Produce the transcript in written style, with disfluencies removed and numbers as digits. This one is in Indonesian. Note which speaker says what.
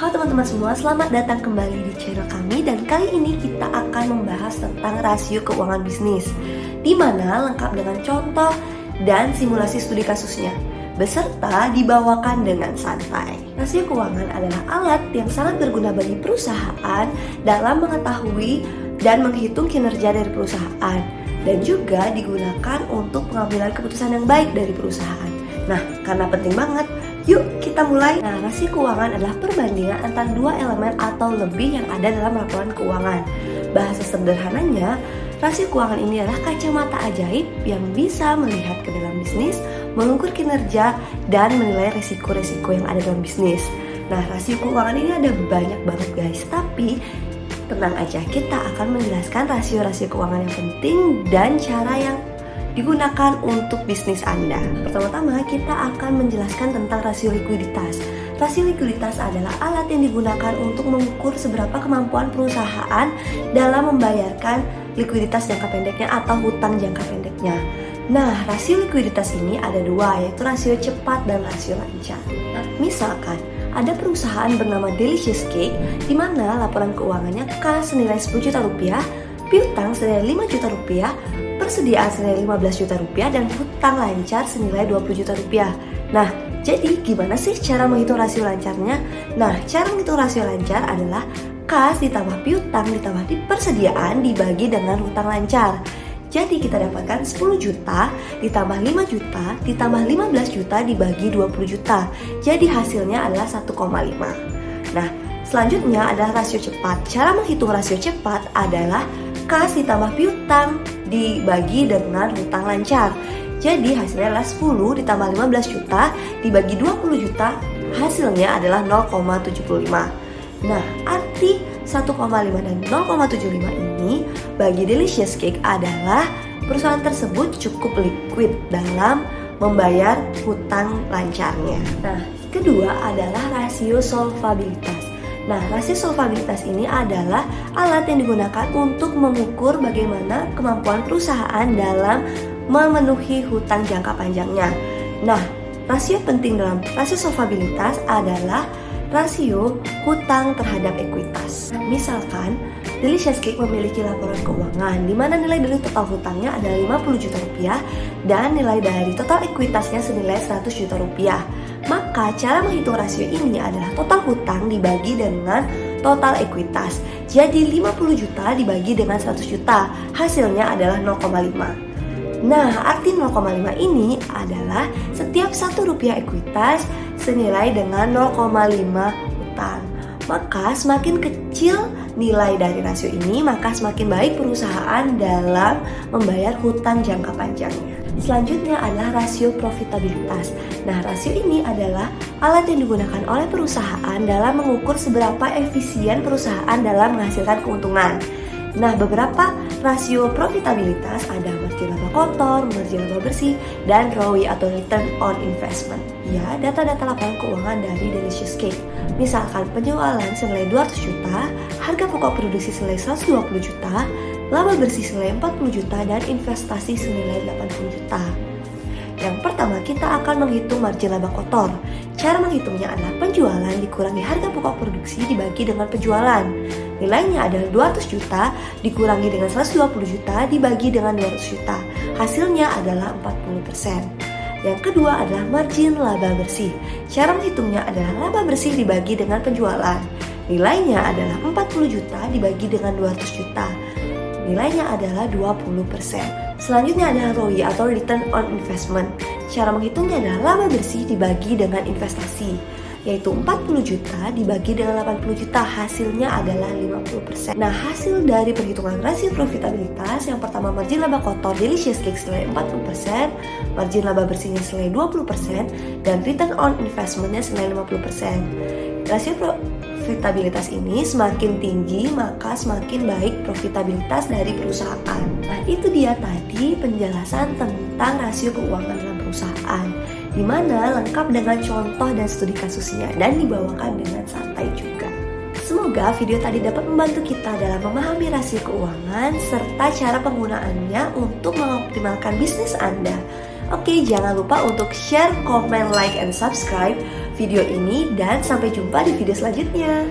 Speaker 1: Halo teman-teman semua, selamat datang kembali di channel kami. Dan kali ini kita akan membahas tentang rasio keuangan bisnis, di mana lengkap dengan contoh dan simulasi studi kasusnya, beserta dibawakan dengan santai. Rasio keuangan adalah alat yang sangat berguna bagi perusahaan dalam mengetahui dan menghitung kinerja dari perusahaan, dan juga digunakan untuk pengambilan keputusan yang baik dari perusahaan. Nah, karena penting banget, yuk kita mulai. Nah, rasio keuangan adalah perbandingan antara dua elemen atau lebih yang ada dalam laporan keuangan. Bahasa sederhananya, rasio keuangan ini adalah kacamata ajaib yang bisa melihat ke dalam bisnis, mengukur kinerja, dan menilai resiko-resiko yang ada dalam bisnis. Nah, rasio keuangan ini ada banyak banget guys, tapi tenang aja, kita akan menjelaskan rasio-rasio keuangan yang penting dan cara yang digunakan untuk bisnis Anda. Pertama-tama kita akan menjelaskan tentang rasio likuiditas. Rasio likuiditas adalah alat yang digunakan untuk mengukur seberapa kemampuan perusahaan dalam membayarkan likuiditas jangka pendeknya atau hutang jangka pendeknya. Nah, rasio likuiditas ini ada dua, yaitu rasio cepat dan rasio lancar. Nah, misalkan ada perusahaan bernama Delicious Cake, di mana laporan keuangannya kas senilai 10 juta rupiah, piutang senilai 5 juta rupiah, persediaan senilai 15 juta rupiah, dan hutang lancar senilai 20 juta rupiah. Nah, jadi gimana sih cara menghitung rasio lancarnya? Nah, cara menghitung rasio lancar adalah kas ditambah piutang ditambah persediaan dibagi dengan hutang lancar. Jadi kita dapatkan 10 juta ditambah 5 juta ditambah 15 juta dibagi 20 juta. Jadi hasilnya adalah 1,5. Nah, selanjutnya adalah rasio cepat. Cara menghitung rasio cepat adalah kas ditambah piutang dibagi dengan hutang lancar. Jadi hasilnya adalah 10 ditambah 15 juta dibagi 20 juta, hasilnya adalah 0,75. Nah, arti 1,5 dan 0,75 ini bagi Delicious Cake adalah perusahaan tersebut cukup liquid dalam membayar hutang lancarnya. Nah, kedua adalah rasio solvabilitas. Nah, rasio solvabilitas ini adalah alat yang digunakan untuk mengukur bagaimana kemampuan perusahaan dalam memenuhi hutang jangka panjangnya. Nah, rasio penting dalam rasio solvabilitas adalah rasio hutang terhadap ekuitas. Misalkan, Delicious Cake memiliki laporan keuangan di mana nilai dari total hutangnya adalah 50 juta rupiah dan nilai dari total ekuitasnya senilai 100 juta rupiah. Maka cara menghitung rasio ini adalah total hutang dibagi dengan total ekuitas. Jadi 50 juta dibagi dengan 100 juta, hasilnya adalah 0,5. Nah, arti 0,5 ini adalah setiap 1 rupiah ekuitas senilai dengan 0,5 hutang. Maka semakin kecil nilai dari rasio ini, maka semakin baik perusahaan dalam membayar hutang jangka panjangnya. Selanjutnya adalah rasio profitabilitas. Nah, rasio ini adalah alat yang digunakan oleh perusahaan dalam mengukur seberapa efisien perusahaan dalam menghasilkan keuntungan. Nah, beberapa rasio profitabilitas ada margin laba kotor, margin laba bersih, dan ROI atau Return on Investment. Ya, data-data laporan keuangan dari Delicious Cake. Misalkan penjualan senilai 200 juta, harga pokok produksi senilai 120 juta, laba bersih senilai 40 juta, dan investasi senilai 80 juta. Yang pertama, kita akan menghitung margin laba kotor. Cara menghitungnya adalah penjualan dikurangi harga pokok produksi dibagi dengan penjualan. Nilainya adalah 200 juta dikurangi dengan 120 juta dibagi dengan 200 juta. Hasilnya adalah 40%. Yang kedua adalah margin laba bersih. Cara menghitungnya adalah laba bersih dibagi dengan penjualan. Nilainya adalah 40 juta dibagi dengan 200 juta. Nilainya adalah 20%. Selanjutnya adalah ROI atau Return on Investment. Cara menghitungnya adalah laba bersih dibagi dengan investasi, yaitu 40 juta dibagi dengan 80 juta, hasilnya adalah 50%. Nah, hasil dari perhitungan rasio profitabilitas, yang pertama margin laba kotor Delicious Cake senilai 40%, margin laba bersihnya senilai 20%, dan return on investmentnya senilai 50%. Rasio profitabilitas ini semakin tinggi, maka semakin baik profitabilitas dari perusahaan. Nah, itu dia tadi penjelasan tentang rasio keuangan dalam perusahaan, di mana lengkap dengan contoh dan studi kasusnya dan dibawakan dengan santai juga. Semoga video tadi dapat membantu kita dalam memahami rasio keuangan serta cara penggunaannya untuk mengoptimalkan bisnis Anda. Oke, jangan lupa untuk share, comment, like, and subscribe video ini dan sampai jumpa di video selanjutnya.